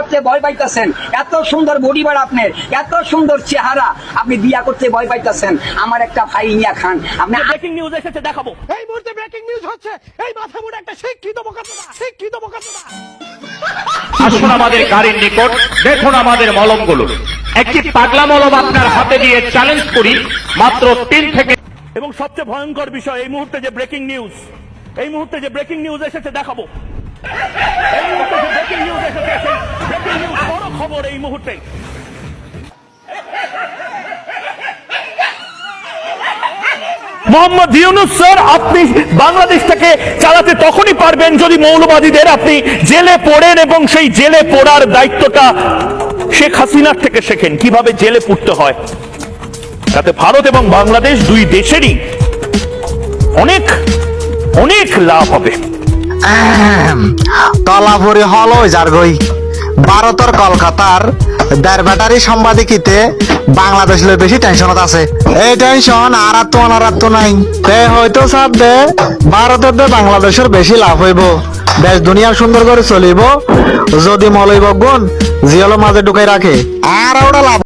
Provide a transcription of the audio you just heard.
করতে ভয় পাইতেছেন, এত সুন্দর বডি বার আপনার, এত সুন্দর চেহারা, আপনি বিয়া করতে ভয় পাইতেছেন। আমার একটা ভাই নিয়া খান। আপনি ব্রেকিং নিউজ এসেছে, দেখাবো। এই মুহূর্তে ব্রেকিং নিউজ হচ্ছে, এই মাথা মুড়ে একটা শিক্ষিত বোকাচোদা আসুন আমাদের গাড়ির নিকট, দেখুন আমাদের মলমগুলো। একটি পাগলা মলম আপনার হাতে দিয়ে চ্যালেঞ্জ করি, মাত্র 3 থেকে। এবং সবচেয়ে ভয়ঙ্কর বিষয়, এই মুহূর্তে যে ব্রেকিং নিউজ এসেছে, দেখাবো। এই মুহূর্তে যে ব্রেকিং নিউজ এসেছে, ব্রেকিং নিউজ বড় খবর এই মুহূর্তে। মোহাম্মদ ইউনূস স্যার, আপনি বাংলাদেশটাকে চালাতে তখনই পারবেন যদি মৌলবাদীদের আপনি জেলে পড়েন এবং সেই জেলে পড়ার দায়িত্বটা শেখ হাসিনার থেকে শেখেন, কিভাবে জেলে পুড়তে হয়। তাতে ভারত এবং বাংলাদেশ দুই দেশেরই অনেক অনেক লাভ হবে। তলাপুরি হল ওই জারগই ভারতের কলকাতার দেড় ব্যাটারি সাংবাদিকিতে বাংলাদেশ লই বেশি টেনশনত আছে। এই টেনশন আর তো নাই, তে হয়তো সাথ দে ভারতের দে বাংলাদেশের বেশি লাভ হইব, দেশ দুনিয়া সুন্দর করে চলিব যদি মলইব গুণ জিয়লো মাঝে ঢুকাই রাখে, আর ওটা লাভ।